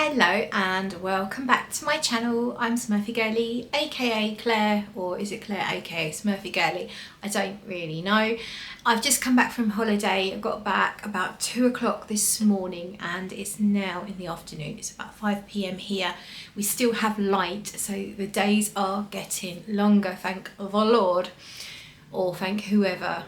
Hello and welcome back to my channel. I'm Smurfy Girly, aka Claire, or is it Claire aka Smurfy Girly? I don't really know. I've just come back from holiday. I got back about 2 o'clock this morning and it's now in the afternoon. It's about 5 p.m. here. We still have light, so the days are getting longer, thank the Lord, or thank whoever.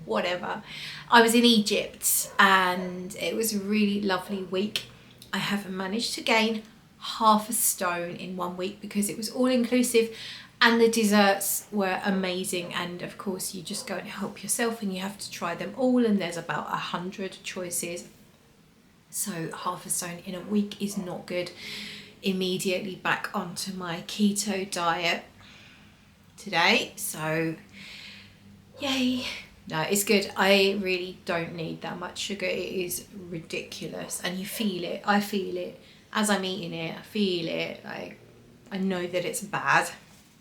Whatever. I was in Egypt and it was a really lovely week. I have managed to gain half a stone in 1 week because it was all inclusive and the desserts were amazing, and of course you just go and help yourself and you have to try them all, and there's about 100 choices, so half a stone in a week is not good. Immediately back onto my keto diet today, so yay. No, it's good. I really don't need that much sugar. It is ridiculous and you feel it. I feel it as I'm eating it. I feel it. I know that it's bad.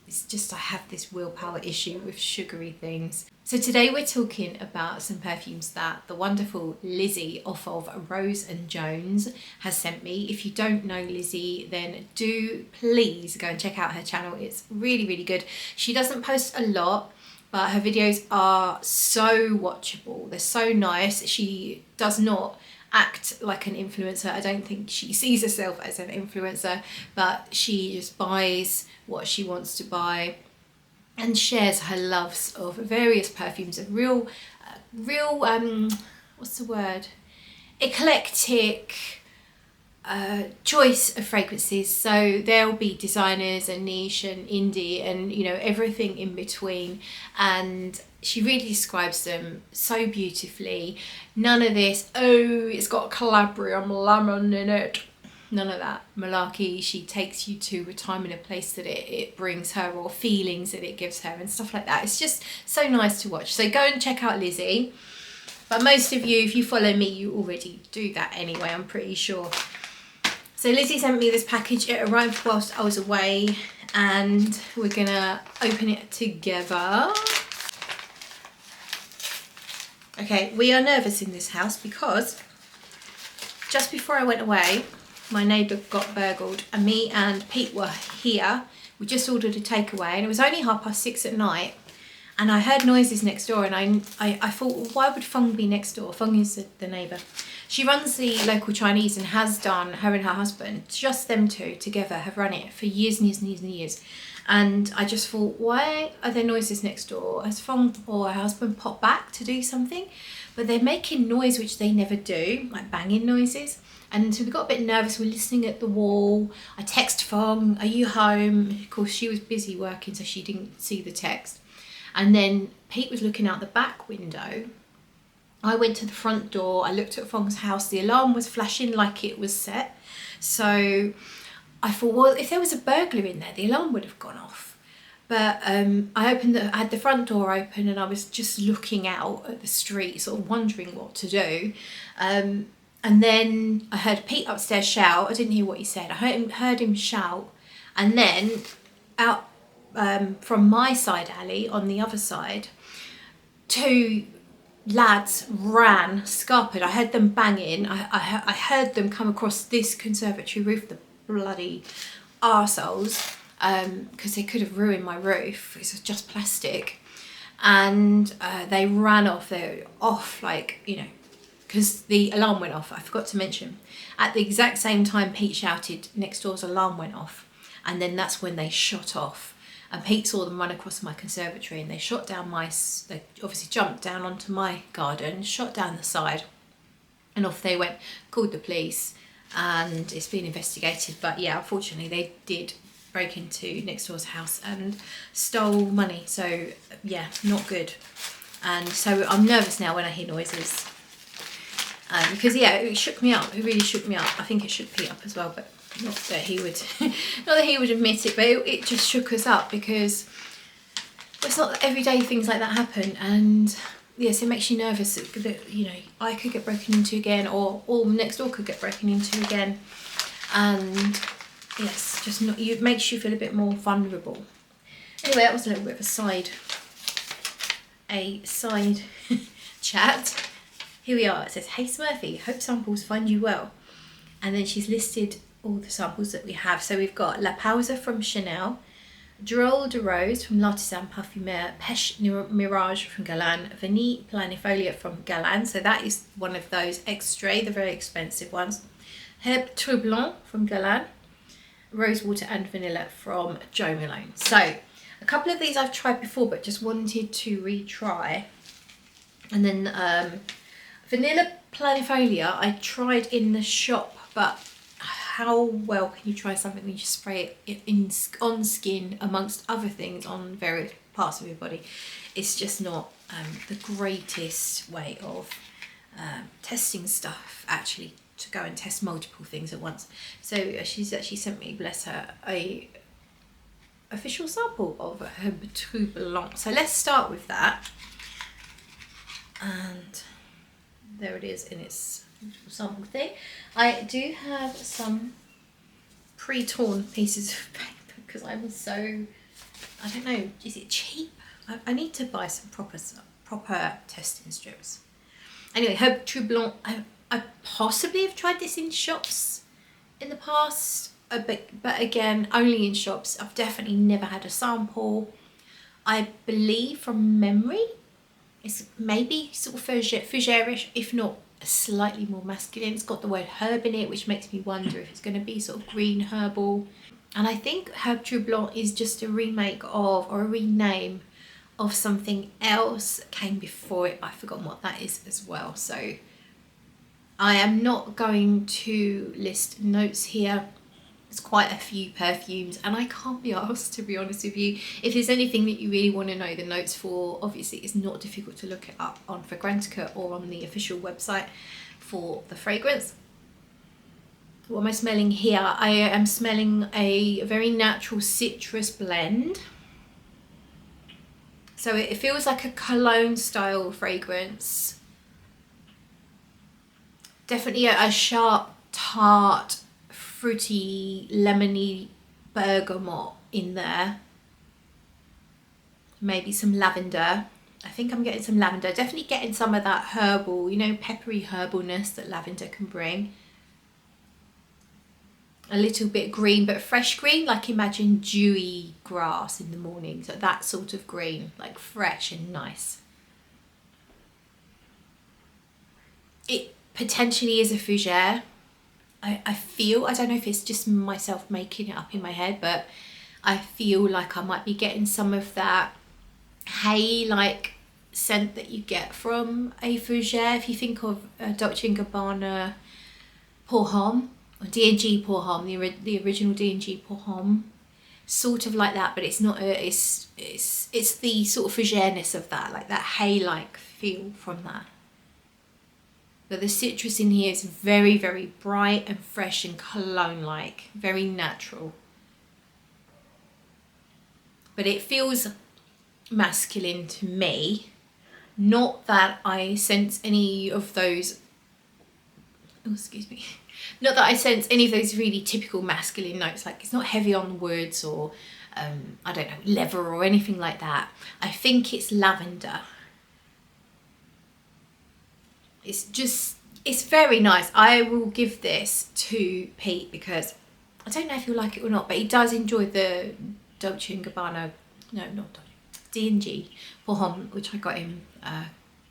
It's just I have this willpower issue with sugary things. So today we're talking about some perfumes that the wonderful Lizzie off of Rose and Jones has sent me. If you don't know Lizzie, then do please go and check out her channel. It's really, really good. She doesn't post a lot, but her videos are so watchable. They're so nice. She does not act like an influencer. I don't think she sees herself as an influencer, but she just buys what she wants to buy and shares her loves of various perfumes, of real, what's the word? Eclectic choice of fragrances. So there'll be designers and niche and indie and everything in between, and she really describes them so beautifully. None of this, oh, it's got Calabrian lemon in it, none of that malarkey. She takes you to a time and a place that it brings her, or feelings that it gives her and stuff like that. It's just so nice to watch. So go and check out Lizzie. But most of you, if you follow me, you already do that anyway, I'm pretty sure. So Lizzie sent me this package. It arrived whilst I was away and we're gonna open it together. Okay, we are nervous in this house because just before I went away, my neighbour got burgled and me and Pete were here. We just ordered a takeaway and it was only 6:30 at night, and I heard noises next door, and I thought, well, why would Feng be next door? Feng is the neighbour. She runs the local Chinese and has done, her and her husband, just them two together have run it for years and years and years and years. And I just thought, why are there noises next door? Has Feng or her husband popped back to do something? But they're making noise which they never do, like banging noises. And so we got a bit nervous. We're listening at the wall. I text Feng, are you home? Of course, she was busy working, so she didn't see the text. And then Pete was looking out the back window. I went to the front door, I looked at Feng's house, the alarm was flashing like it was set. So I thought, well, if there was a burglar in there, the alarm would have gone off. But I had the front door open and I was just looking out at the street, sort of wondering what to do. And then I heard Pete upstairs shout. I didn't hear what he said. I heard him shout. And then out from my side alley, on the other side, two lads ran, scarpered. I heard them banging. I heard them come across this conservatory roof, the bloody arseholes, because they could have ruined my roof. It was just plastic. And they ran off. They were off, like, because the alarm went off. I forgot to mention. At the exact same time Pete shouted, next door's alarm went off. And then that's when they shot off. And Pete saw them run across my conservatory and they shot down they obviously jumped down onto my garden, shot down the side, and off they went. Called the police and it's been investigated. But yeah, unfortunately they did break into next door's house and stole money. So yeah, not good. And so I'm nervous now when I hear noises. Because yeah, it shook me up. It really shook me up. I think it shook Pete up as well, but not that he would admit it, but it just shook us up because it's not that everyday things like that happen. And yes, it makes you nervous that I could get broken into again, or next door could get broken into again. And yes, just not, it makes you feel a bit more vulnerable. Anyway, that was a little bit of a side chat. Here we are. It says, hey Smurfy, hope samples find you well. And then she's listed all the samples that we have. So we've got La Pausa from Chanel, Drole de Rose from Artisan Parfumeur, Peche Mirage from Guerlain, Vanille Planifolia from Guerlain, so that is one of those Extrait, the very expensive ones, Herb Troublantes from Guerlain, Rosewater and Vanilla from Jo Malone. So a couple of these I've tried before but just wanted to retry. And then Vanilla Planifolia I tried in the shop, but how well can you try something when you just spray it on skin amongst other things on various parts of your body? It's just not the greatest way of testing stuff, actually, to go and test multiple things at once. So she's actually sent me, bless her, a official sample of her Troublantes. So let's start with that. And there it is in its sample thing. I do have some pre-torn pieces of paper because I'm so, I don't know, is it cheap? I need to buy some proper testing strips. Anyway, Herb Troublantes, I possibly have tried this in shops in the past, but again, only in shops. I've definitely never had a sample. I believe from memory, it's maybe sort of fougere-ish, if not slightly more masculine. It's got the word herb in it, which makes me wonder if it's going to be sort of green herbal. And I think Herb Troublantes is just a remake of, or a rename of, something else that came before it. I've forgotten what that is as well. So I am not going to list notes here. There's quite a few perfumes and I can't be asked, to be honest with you. If there's anything that you really want to know the notes for, obviously it's not difficult to look it up on Fragrantica or on the official website for the fragrance. What am I smelling here? I am smelling a very natural citrus blend. So it feels like a cologne style fragrance. Definitely a sharp, tart, fruity, lemony bergamot in there. Maybe some lavender. I think I'm getting some lavender. Definitely getting some of that herbal, you know, peppery herbalness that lavender can bring. A little bit green, but fresh green, like imagine dewy grass in the morning. So that sort of green, like fresh and nice. It potentially is a fougere. I feel, I don't know if it's just myself making it up in my head, but I feel like I might be getting some of that hay-like scent that you get from a fougere. If you think of Dolce & Gabbana Pour Homme, or D&G Pour Homme, the original D&G Pour Homme, sort of like that, but it's not, it's the sort of fougere-ness of that, like that hay-like feel from that. But the citrus in here is very, very bright and fresh and cologne-like, very natural. But it feels masculine to me. Not that I sense any of those, oh, excuse me. Not that I sense any of those really typical masculine notes, like it's not heavy on woods or, I don't know, leather or anything like that. I think it's lavender. It's just, it's very nice. I will give this to Pete because I don't know if he'll like it or not, but he does enjoy the Dolce & Gabbana, no, not Dolce, D&G Pour Homme, which I got him a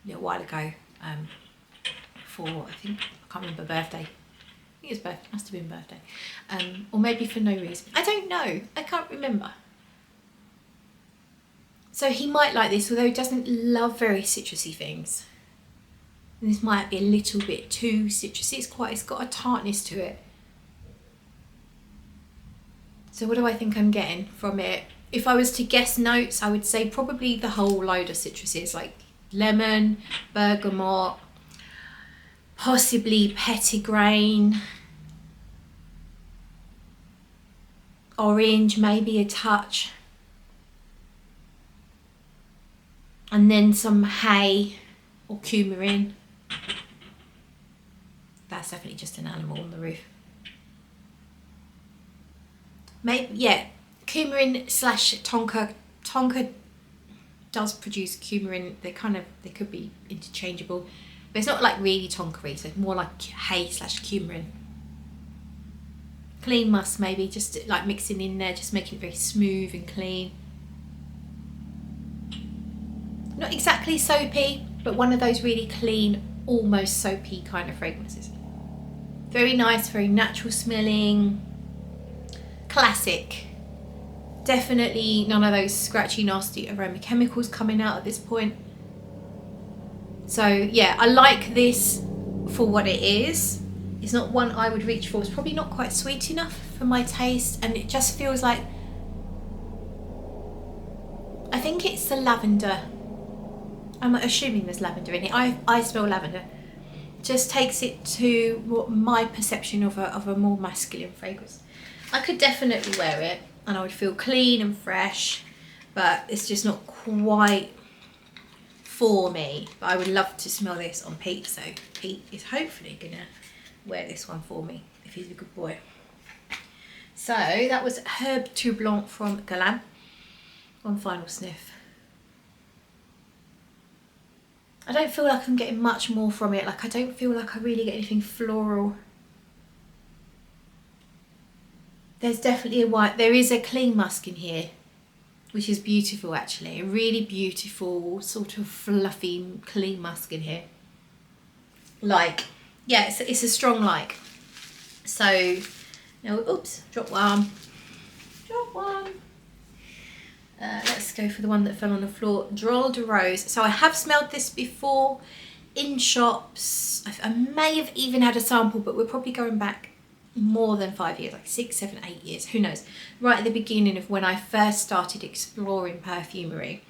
little while ago for, I think, I can't remember, birthday. I think it's birthday, must have been birthday. Or maybe for no reason. I don't know, I can't remember. So he might like this, although he doesn't love very citrusy things. And this might be a little bit too citrusy. It's got a tartness to it. So what do I think I'm getting from it? If I was to guess notes, I would say probably the whole load of citruses, like lemon, bergamot, possibly petitgrain, orange, maybe a touch. And then some hay or cumin. That's definitely just an animal on the roof. Maybe, yeah, cumin slash tonka. Tonka does produce cumin. They could be interchangeable, but it's not like really tonkery, so it's more like hay slash cumin. Clean musk maybe, just like mixing in there, just making it very smooth and clean. Not exactly soapy, but one of those really clean, almost soapy kind of fragrances. Very nice, very natural smelling, classic. Definitely none of those scratchy, nasty aroma chemicals coming out at this point. So yeah, I like this for what it is. It's not one I would reach for. It's probably not quite sweet enough for my taste, and it just feels like, I think it's the lavender. I'm assuming there's lavender in it. I smell lavender. Just takes it to what my perception of a more masculine fragrance. I could definitely wear it and I would feel clean and fresh, but it's just not quite for me. But I would love to smell this on Pete, so Pete is hopefully gonna wear this one for me if he's a good boy. So that was Herb Troublant from Guerlain. One final sniff. I don't feel like I'm getting much more from it. Like, I don't feel like I really get anything floral. There's definitely a white, there is a clean musk in here, which is beautiful actually. A really beautiful, sort of fluffy, clean musk in here. Like, yeah, it's a strong like. So, now, oops, drop one. Drop one. Let's go for the one that fell on the floor, Drole de Rose. So I have smelled this before in shops. I may have even had a sample, but we're probably going back more than 5 years, like 6, 7, 8 years, who knows. Right at the beginning of when I first started exploring perfumery,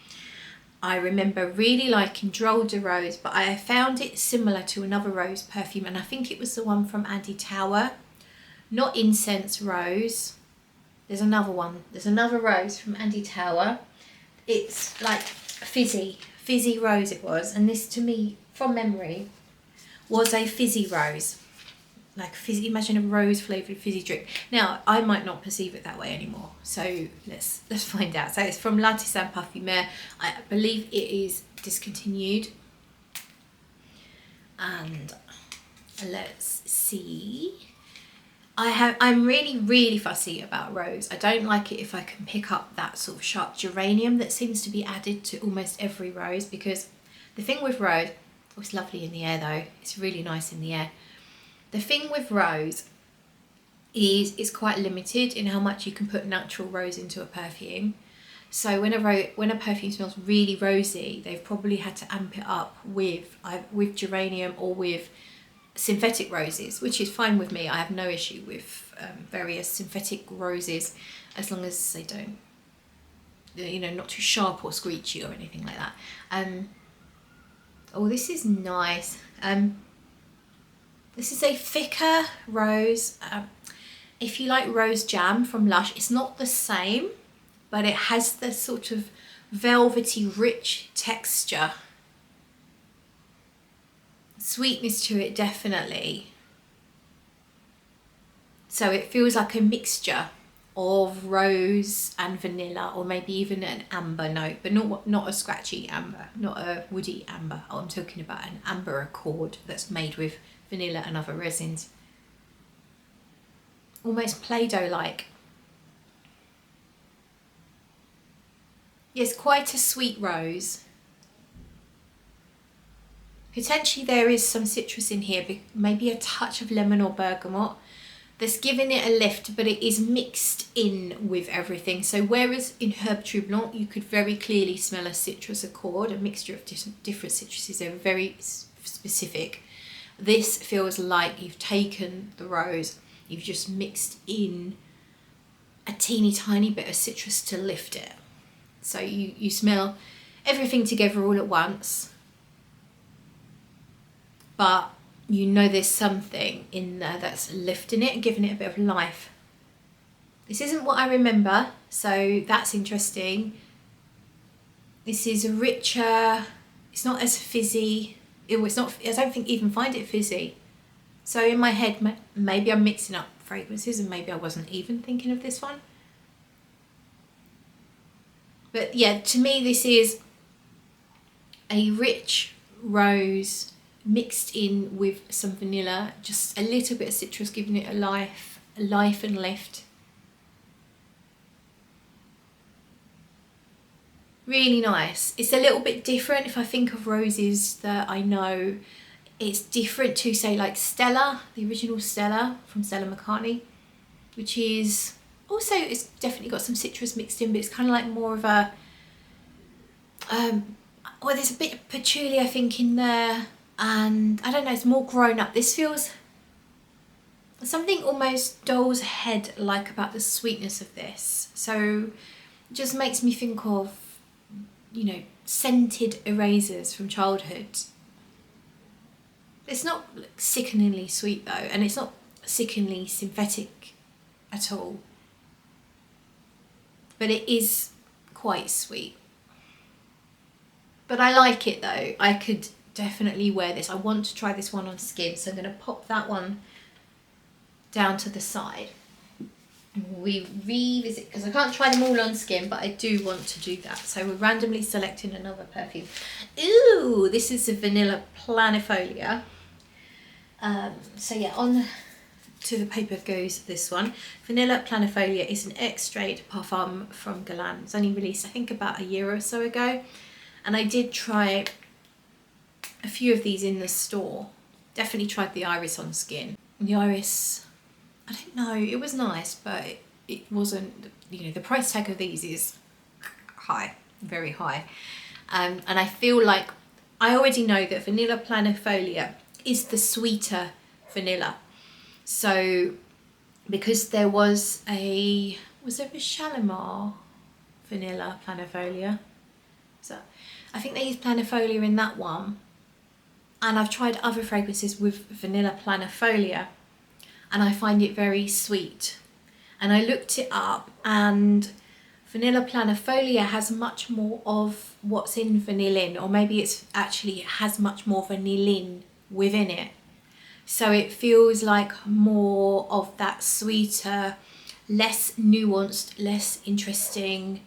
I remember really liking Drole de Rose, but I found it similar to another rose perfume, and I think it was the one from Andy Tower, not Incense Rose. There's another one. There's another rose from Andy Tower. It's like fizzy rose it was. And this, to me, from memory, was a fizzy rose. Like fizzy, imagine a rose flavoured fizzy drink. Now, I might not perceive it that way anymore. So let's find out. So it's from Artisan Parfumeur. I believe it is discontinued. And let's see. I'm really fussy about rose. I don't like it if I can pick up that sort of sharp geranium that seems to be added to almost every rose, because the thing with rose, oh, it's lovely in the air though, it's really nice in the air. The thing with rose is it's quite limited in how much you can put natural rose into a perfume. So when a perfume smells really rosy, they've probably had to amp it up with geranium or with synthetic roses, which is fine with me. I have no issue with various synthetic roses as long as they don't, you know, not too sharp or screechy or anything like that. Oh, this is nice. This is a thicker rose. If you like rose jam from Lush, it's not the same, but it has the sort of velvety, rich texture. Sweetness to it, definitely. So it feels like a mixture of rose and vanilla, or maybe even an amber note, but not a scratchy amber, not a woody amber. Oh, I'm talking about an amber accord that's made with vanilla and other resins. Almost Play-Doh like. Yes, quite a sweet rose. Potentially there is some citrus in here, maybe a touch of lemon or bergamot that's giving it a lift, but it is mixed in with everything. So whereas in Herb Troublant you could very clearly smell a citrus accord, a mixture of different citruses, they're very specific. This feels like you've taken the rose, you've just mixed in a teeny tiny bit of citrus to lift it. So you smell everything together all at once, but you know there's something in there that's lifting it and giving it a bit of life. This isn't what I remember, so that's interesting. This is a richer, it's not as fizzy. It's not, I don't think even find it fizzy. So in my head, maybe I'm mixing up fragrances and maybe I wasn't even thinking of this one. But yeah, to me this is a rich rose mixed in with some vanilla, just a little bit of citrus giving it a life, life and lift. Really nice. It's a little bit different. If I think of roses that I know, it's different to, say, like Stella, the original Stella from Stella McCartney, which is also, it's definitely got some citrus mixed in, but it's kind of like more of a well, there's a bit of patchouli I think in there, and I don't know, it's more grown up. This feels something almost doll's head like about the sweetness of this, so it just makes me think of, you know, scented erasers from childhood. It's not sickeningly sweet though, and it's not sickeningly synthetic at all, but it is quite sweet. But I like it though. I could definitely wear this. I want to try this one on skin, so I'm going to pop that one down to the side. We revisit, because I can't try them all on skin, but I do want to do that. So we're randomly selecting another perfume. Ooh, this is the Vanilla Planifolia. So yeah, on to the paper goes this one. Vanilla Planifolia is an extrait parfum from Guerlain. It's only released, I think, about a year or so ago. And I did try a few of these in the store. Definitely tried the iris on skin. The iris, I don't know, it was nice, but it wasn't, you know, the price tag of these is high, very high. And I feel like I already know that Vanilla Planifolia is the sweeter vanilla. So because there was a Shalimar Vanilla Planifolia? So I think they used Planifolia in that one. And I've tried other fragrances with Vanilla Planifolia, and I find it very sweet. And I looked it up, and Vanilla Planifolia has much more of what's in vanillin, or maybe it's actually has much more vanillin within it. So it feels like more of that sweeter, less nuanced, less interesting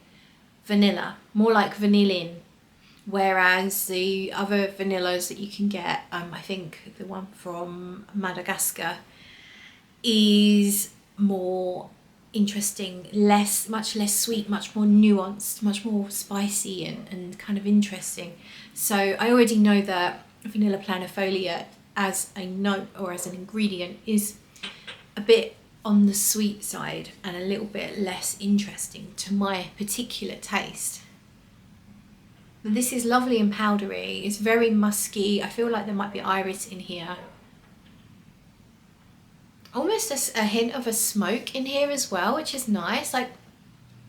vanilla, more like vanillin. Whereas the other vanillas that you can get, I think the one from Madagascar is more interesting, much less sweet, much more nuanced, much more spicy and kind of interesting. So I already know that Vanilla Planifolia as a note or as an ingredient is a bit on the sweet side and a little bit less interesting to my particular taste. But this is lovely and powdery. It's very musky. I feel like there might be iris in here. Almost a hint of a smoke in here as well, which is nice. Like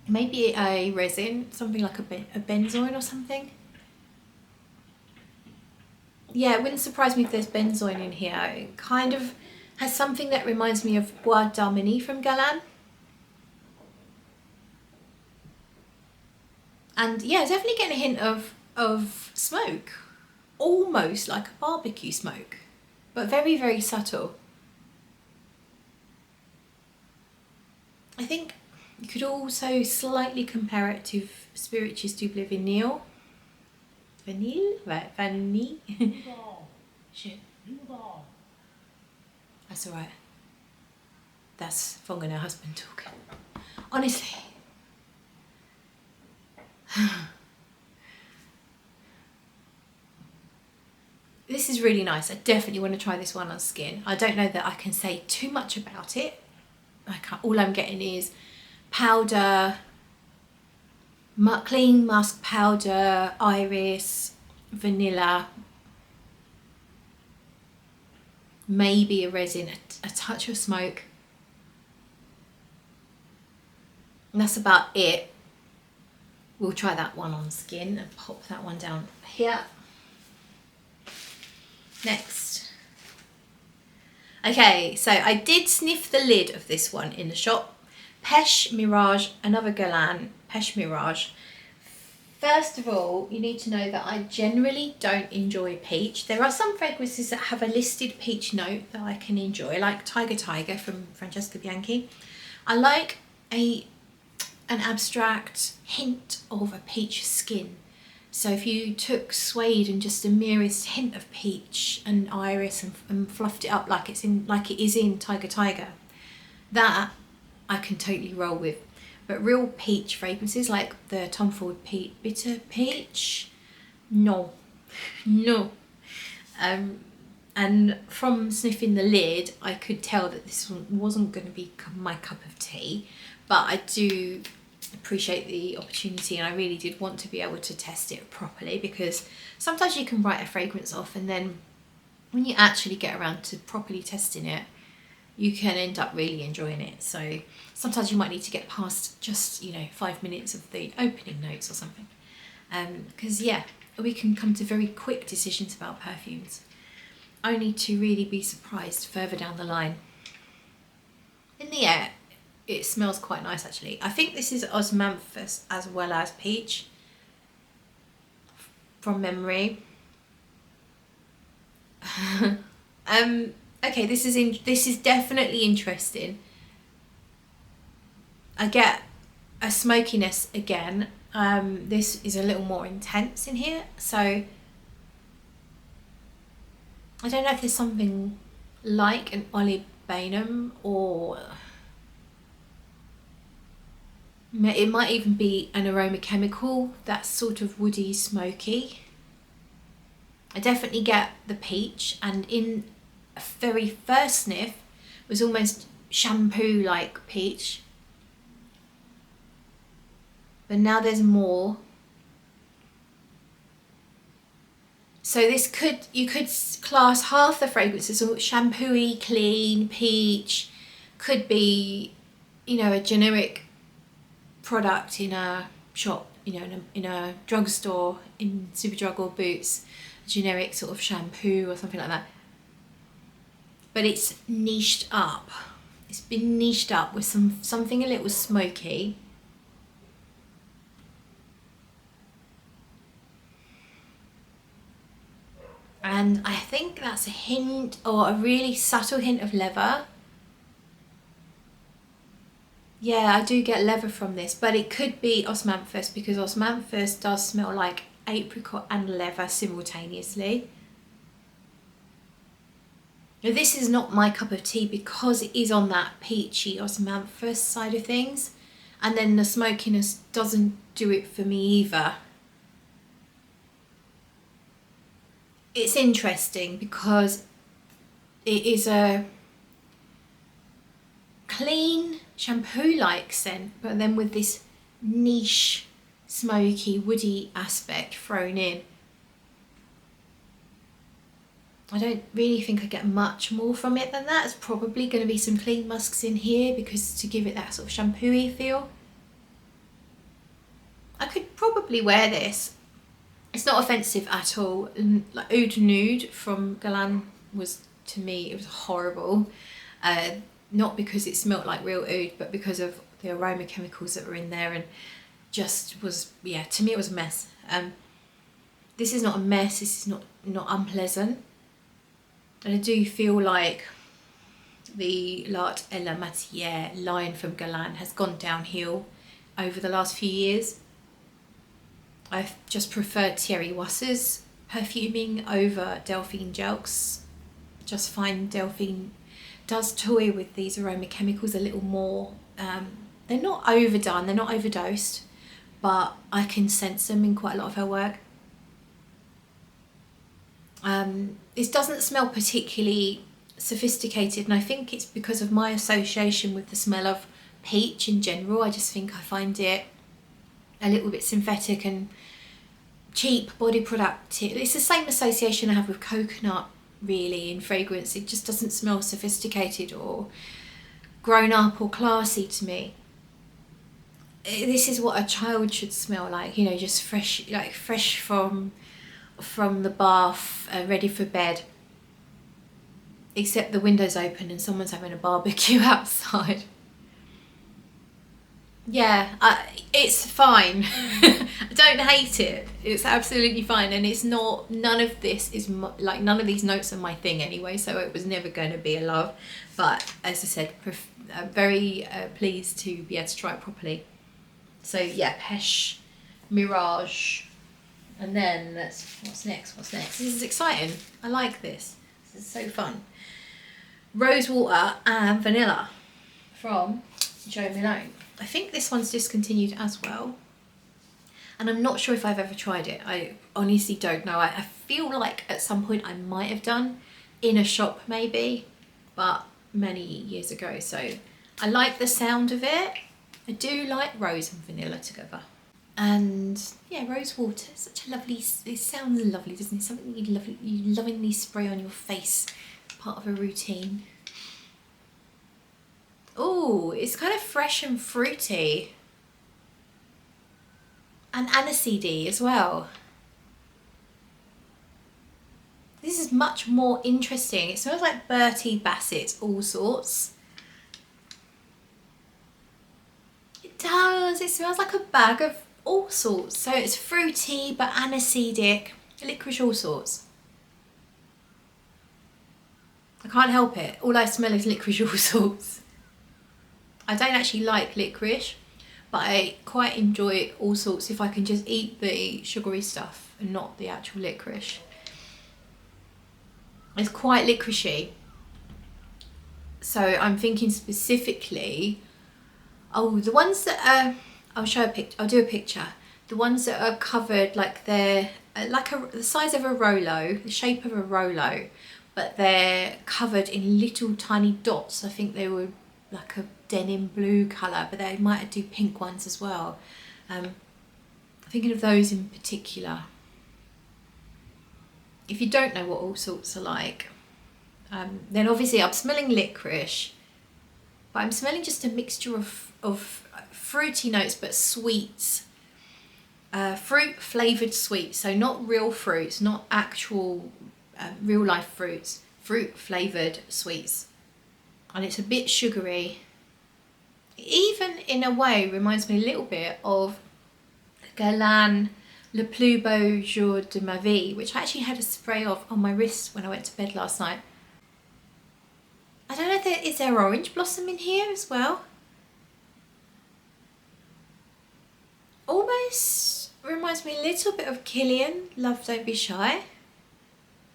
maybe a resin, something like a benzoin or something. Yeah, it wouldn't surprise me if there's benzoin in here. It kind of has something that reminds me of Bois d'Harmonie from Guerlain. And yeah, definitely getting a hint of smoke. Almost like a barbecue smoke, but very, very subtle. I think you could also slightly compare it to Spirituous Double Vanille. Vanille? Right, Vanille. Shit. That's alright. That's Fong and her husband talking. Honestly. This is really nice. I definitely want to try this one on skin. I don't know that I can say too much about it. All I'm getting is powder, clean musk powder, iris, vanilla, maybe a resin, a touch of smoke. And that's about it. We'll try that one on skin and pop that one down here. Next. Okay, so I did sniff the lid of this one in the shop. Peche Mirage, another Guerlain, Peche Mirage. First of all, you need to know that I generally don't enjoy peach. There are some fragrances that have a listed peach note that I can enjoy, like Tiger from Francesca Bianchi. I like an abstract hint of a peach skin. So if you took suede and just the merest hint of peach and iris and fluffed it up like it is in Tiger, That I can totally roll with. But real peach fragrances like the Tom Ford Bitter Peach, no. And from sniffing the lid, I could tell that this one wasn't going to be my cup of tea, but I do appreciate the opportunity, and I really did want to be able to test it properly, because sometimes you can write a fragrance off and then when you actually get around to properly testing it, you can end up really enjoying it. So sometimes you might need to get past just, you know, 5 minutes of the opening notes or something, because yeah, we can come to very quick decisions about perfumes, only to really be surprised further down the line. In the air, it smells quite nice actually. I think this is osmanthus as well as peach, from memory. Okay, this is definitely interesting. I get a smokiness again. This is a little more intense in here, so I don't know if there's something like an olibanum, or it might even be an aroma chemical that's sort of woody, smoky. I definitely get the peach, and in a very first sniff was almost shampoo like peach, but now there's more. So this you could class half the fragrances, so shampooey, clean, peach, could be, you know, a generic product in a shop, you know, in a drugstore, in Superdrug or Boots, a generic sort of shampoo or something like that. But it's niched up. It's been niched up with something a little smoky. And I think that's a hint, or a really subtle hint of leather. Yeah, I do get leather from this, but it could be osmanthus, because osmanthus does smell like apricot and leather simultaneously. Now, this is not my cup of tea because it is on that peachy osmanthus side of things, and then the smokiness doesn't do it for me either. It's interesting because it is a clean shampoo-like scent, but then with this niche, smoky, woody aspect thrown in. I don't really think I get much more from it than that. It's probably going to be some clean musks in here, because to give it that sort of shampoo-y feel. I could probably wear this. It's not offensive at all. Like Oud Nude from Guerlain was, to me, it was horrible. Not because it smelt like real oud, but because of the aroma chemicals that were in there, and just was, yeah, to me it was a mess. This is not a mess, this is not unpleasant. And I do feel like the L'Art et la Matière line from Guerlain has gone downhill over the last few years. I've just preferred Thierry Wasser's perfuming over Delphine Jelks. Just find Delphine does toy with these aroma chemicals a little more. They're not overdone, they're not overdosed, but I can sense them in quite a lot of her work. This doesn't smell particularly sophisticated, and I think it's because of my association with the smell of peach in general. I just think I find it a little bit synthetic and cheap body product. It's the same association I have with coconut, really, in fragrance. It just doesn't smell sophisticated or grown up or classy to me. This is what a child should smell like, you know, just fresh, like fresh from the bath, ready for bed, except the window's open and someone's having a barbecue outside. Yeah, it's fine. I don't hate it. It's absolutely fine, and it's not, none of this is like, none of these notes are my thing anyway, so it was never going to be a love. But as I said, I'm very pleased to be able to try it properly. So yeah, Peche Mirage. And then what's next? This is exciting. I like this. This is so fun. Rosewater and vanilla from Jo Malone. I think this one's discontinued as well. And I'm not sure if I've ever tried it. I honestly don't know. I feel like at some point I might have done in a shop maybe, but many years ago. So I like the sound of it. I do like rose and vanilla together. And yeah, rose water, such a lovely, it sounds lovely, doesn't it? Something you lovingly spray on your face, part of a routine. Oh, it's kind of fresh and fruity. And aniseedy as well. This is much more interesting. It smells like Bertie Bassett, all sorts. It does, it smells like a bag of all sorts. So it's fruity but aniseedic, licorice all sorts. I can't help it. All I smell is licorice all sorts. I don't actually like licorice, but I quite enjoy all sorts if I can just eat the sugary stuff and not the actual licorice. It's quite licoricey. So I'm thinking specifically, oh, the ones that are, I'll do a picture. The ones that are covered like they're like the size of a Rolo, the shape of a Rolo, but they're covered in little tiny dots. I think they were like a denim blue colour, but they might do pink ones as well. Thinking of those in particular. If you don't know what all sorts are like, then obviously I'm smelling licorice, but I'm smelling just a mixture of fruity notes but sweets, fruit flavoured sweets, so not real fruits, not actual real life fruits, fruit flavoured sweets. And it's a bit sugary. Even in a way reminds me a little bit of Guerlain Le Plus Beau Jour de ma Vie, which I actually had a spray of on my wrist when I went to bed last night. I don't know, is there orange blossom in here as well? Almost reminds me a little bit of Kilian, Love Don't Be Shy.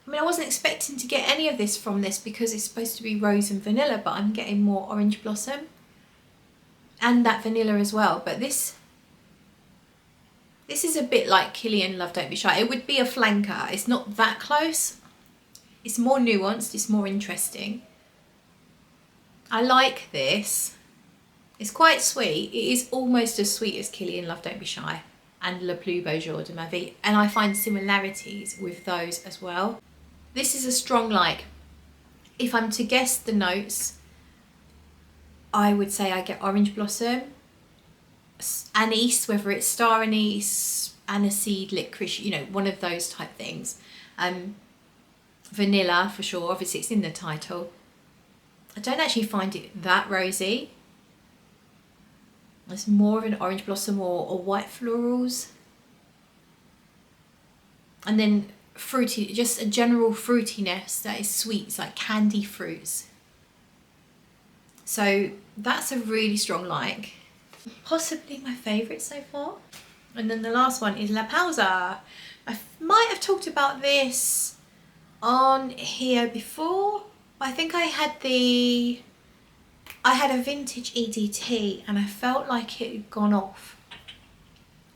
I mean, I wasn't expecting to get any of this from this because it's supposed to be rose and vanilla, but I'm getting more orange blossom and that vanilla as well. But this is a bit like Kilian, Love Don't Be Shy. It would be a flanker. It's not that close. It's more nuanced. It's more interesting. I like this. It's quite sweet. It is almost as sweet as Kilian, Love Don't Be Shy and Le Plus Beau Jour de ma Vie. And I find similarities with those as well. This is a strong like. If I'm to guess the notes, I would say I get orange blossom, anise, whether it's star anise, aniseed, licorice, you know, one of those type things. Vanilla for sure, obviously it's in the title. I don't actually find it that rosy. It's more of an orange blossom or white florals. And then fruity, just a general fruitiness that is sweet. It's like candy fruits. So that's a really strong like. Possibly my favourite so far. And then the last one is La Pausa. I might have talked about this on here before. I think I had a vintage EDT and I felt like it had gone off.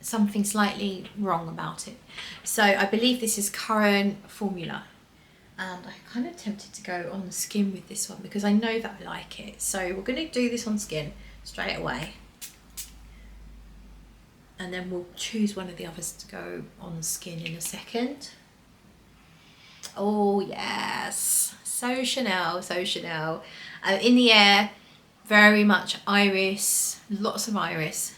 Something slightly wrong about it. So I believe this is current formula. And I'm kind of tempted to go on the skin with this one because I know that I like it. So we're going to do this on skin straight away. And then we'll choose one of the others to go on skin in a second. Oh yes, so Chanel, so Chanel. In the air, very much iris, lots of iris.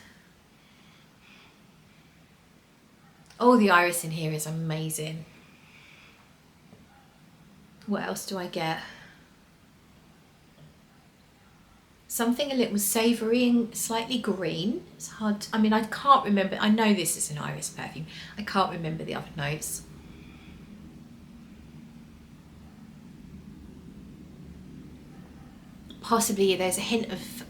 Oh, the iris in here is amazing. What else do I get? Something a little savoury and slightly green. It's hard, I mean, I can't remember. I know this is an iris perfume. I can't remember the other notes. Possibly there's a hint of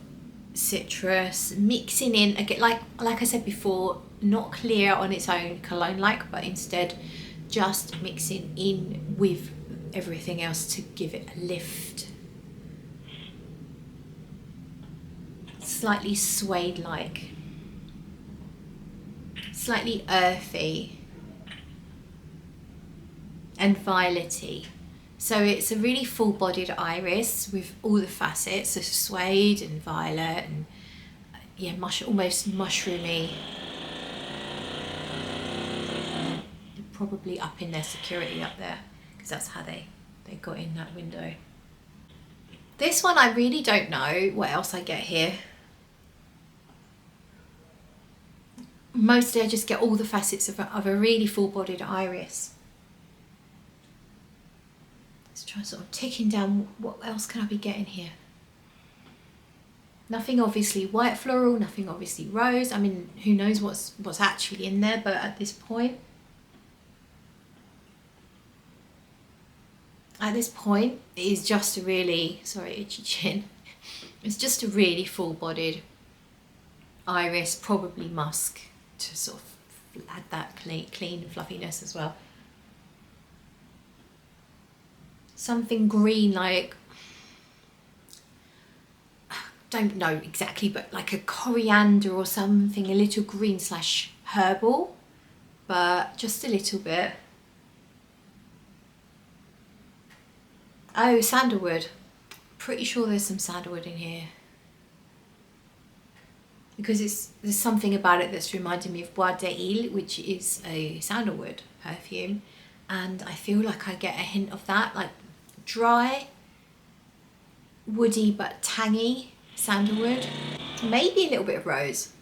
citrus mixing in, again, like I said before, not clear on its own, cologne-like, but instead just mixing in with everything else to give it a lift. slightly suede-like, slightly earthy and violety. So it's a really full-bodied iris with all the facets of suede and violet and yeah, almost mushroomy. They're probably up in their security up there because that's how they got in that window. This one I really don't know what else I get here. Mostly I just get all the facets of a really full-bodied iris. Let's try sort of ticking down what else can I be getting here. Nothing obviously white floral, nothing obviously rose. I mean, who knows what's actually in there, but at this point it is just a really, sorry, itchy chin. It's just a really full-bodied iris, probably musk, to sort of add that clean fluffiness as well. Something green, like, don't know exactly, but like a coriander or something, a little green / herbal, but just a little bit. Oh, sandalwood. Pretty sure there's some sandalwood in here. Because there's something about it that's reminding me of Bois d'Ile, which is a sandalwood perfume. And I feel like I get a hint of that, like dry, woody but tangy sandalwood. Maybe a little bit of rose.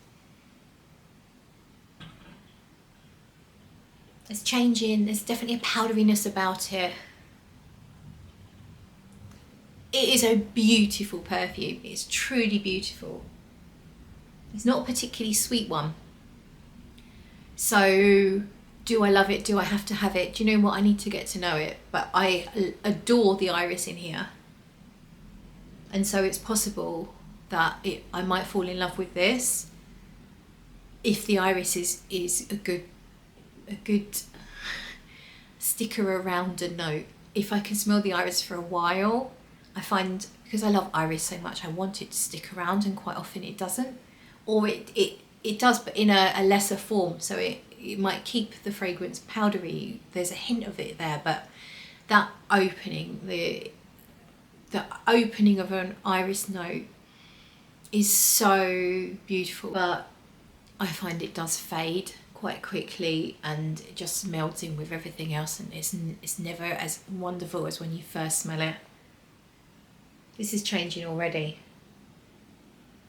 It's changing, there's definitely a powderiness about it. It is a beautiful perfume, it's truly beautiful. It's not a particularly sweet one. So, do I love it? Do I have to have it? Do you know what? I need to get to know it. But I adore the iris in here. And so it's possible that I might fall in love with this if the iris is a good sticker around a note. If I can smell the iris for a while, I find, because I love iris so much, I want it to stick around, and quite often it doesn't. Or it does, but in a lesser form, so it might keep the fragrance powdery. There's a hint of it there, but that opening, the opening of an iris note is so beautiful, but I find it does fade quite quickly and it just melts in with everything else, and it's never as wonderful as when you first smell it. This is changing already,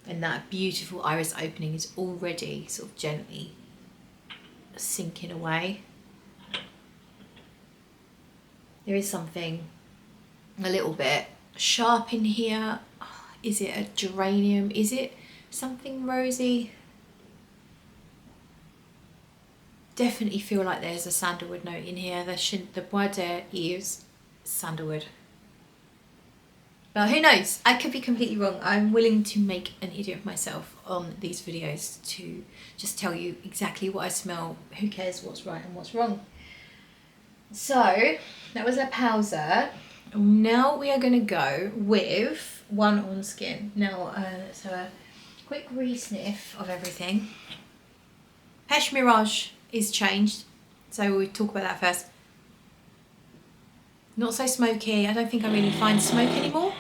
and that beautiful iris opening is already sort of gently sinking away. There is something a little bit sharp in here. Oh, is it a geranium? Is it something rosy? Definitely feel like there's a sandalwood note in here. The Bois d'Ile is sandalwood. But who knows? I could be completely wrong. I'm willing to make an idiot of myself on these videos to just tell you exactly what I smell. Who cares what's right and what's wrong? So that was a Pausa. Now we are going to go with one on skin. Now let's have a quick re-sniff of everything. Peche Mirage is changed, so we'll talk about that first. Not so smoky. I don't think I really find smoke anymore.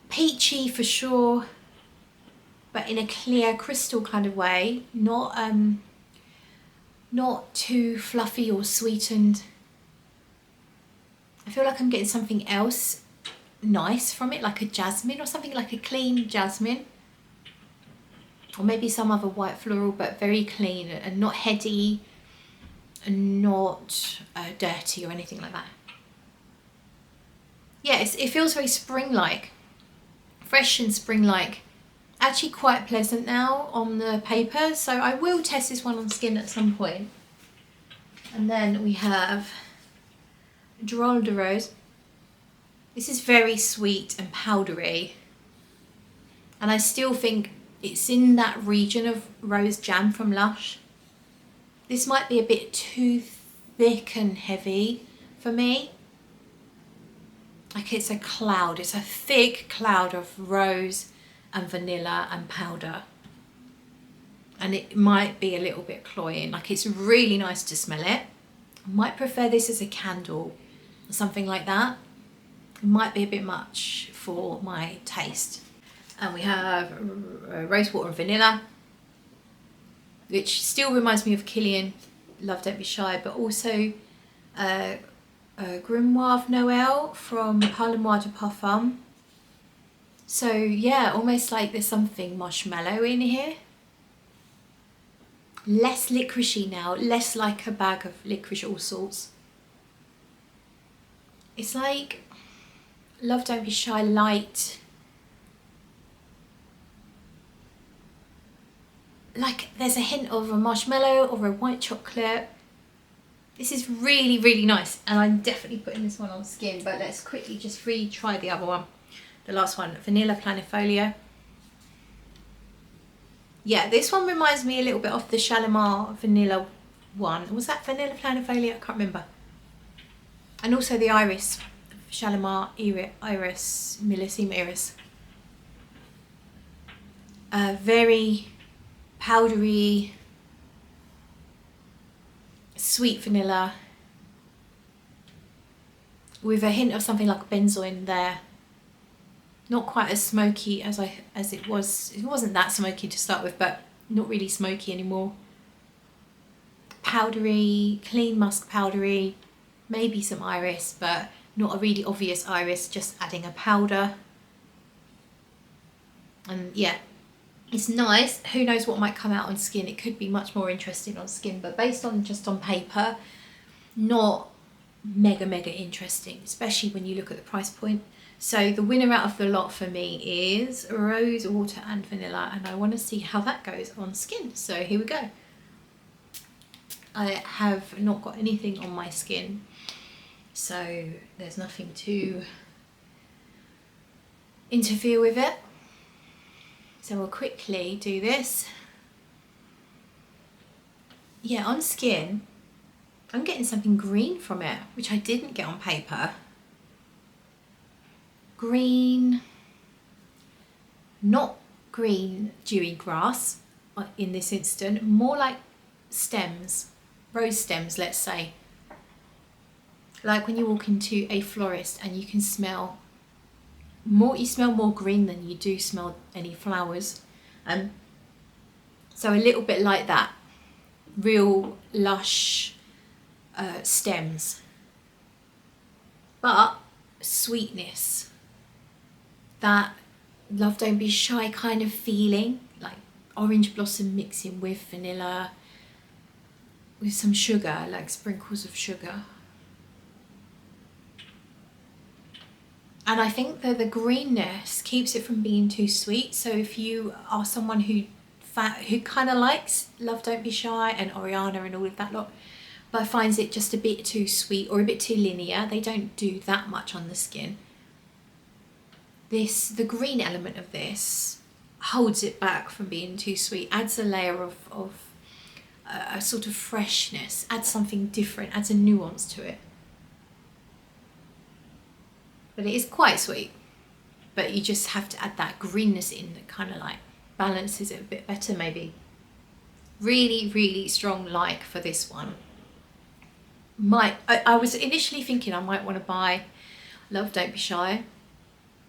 Peachy for sure, but in a clear crystal kind of way, not too fluffy or sweetened. I feel like I'm getting something else nice from it, like a jasmine or something, like a clean jasmine. Or maybe some other white floral, but very clean and not heady and not dirty or anything like that. Yeah, it feels very spring-like, fresh and spring-like. Actually quite pleasant now on the paper, so I will test this one on skin at some point. And then we have Drole de Rose. This is very sweet and powdery, and I still think it's in that region of Rose Jam from Lush. This might be a bit too thick and heavy for me. like it's a cloud, it's a thick cloud of rose and vanilla and powder. And it might be a little bit cloying, like it's really nice to smell it. I might prefer this as a candle or something like that. It might be a bit much for my taste. And we have rosewater and vanilla, which still reminds me of Kilian, Love Don't Be Shy, but also Grimoire Noël from Parfumeur de Parfum. So yeah, almost like there's something marshmallow in here. Less licoricey now, less like a bag of licorice all sorts. It's like Love Don't Be Shy light. Like there's a hint of a marshmallow or a white chocolate. This is really, really nice, and I'm definitely putting this one on skin, but let's quickly just retry the other one. The last one, Vanilla Planifolia. Yeah, this one reminds me a little bit of the Shalimar Vanilla one. Was that Vanilla Planifolia? I can't remember. And also the Iris, Shalimar Iris, Millésime Iris. Very powdery, sweet vanilla with a hint of something like benzoin there. Not quite as smoky as it was. It wasn't that smoky to start with, but not really smoky anymore. Powdery, clean musk powdery, maybe some iris, but not a really obvious iris, just adding a powder. And yeah, it's nice. Who knows what might come out on skin? It could be much more interesting on skin, but based on just on paper, not mega interesting, especially when you look at the price point. So the winner out of the lot for me is rose water and vanilla, and I want to see how that goes on skin. So here we go. I have not got anything on my skin, so there's nothing to interfere with it. So we'll quickly do this. Yeah, on skin, I'm getting something green from it, which I didn't get on paper. Green, not green dewy grass in this instant, more like stems, rose stems, let's say. Like when you walk into a florist and you can smell more, you smell more green than you do smell any flowers. So a little bit like that, real lush stems, but sweetness. That Love Don't Be Shy kind of feeling, like orange blossom mixing with vanilla, with some sugar, like sprinkles of sugar. And I think that the greenness keeps it from being too sweet. So if you are someone who kind of likes Love Don't Be Shy and Oriana and all of that lot, but finds it just a bit too sweet or a bit too linear, they don't do that much on the skin. The green element of this holds it back from being too sweet, adds a layer of a sort of freshness, adds something different, adds a nuance to it. But it is quite sweet, but you just have to add that greenness in that kind of like balances it a bit better maybe. Really strong like for this one. I was initially thinking I might want to buy Love Don't Be Shy,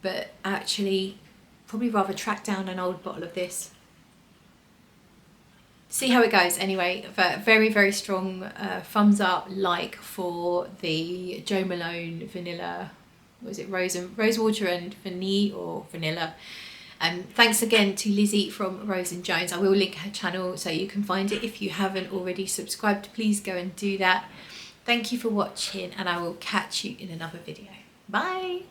but actually probably rather track down an old bottle of this. See how it goes anyway. But very strong thumbs up like for the Jo Malone vanilla, was it rose water and vanille or vanilla. Thanks again to Lizzie from Rose and Jones. I will link her channel so you can find it. If you haven't already subscribed, please go and do that. Thank you for watching, and I will catch you in another video. Bye.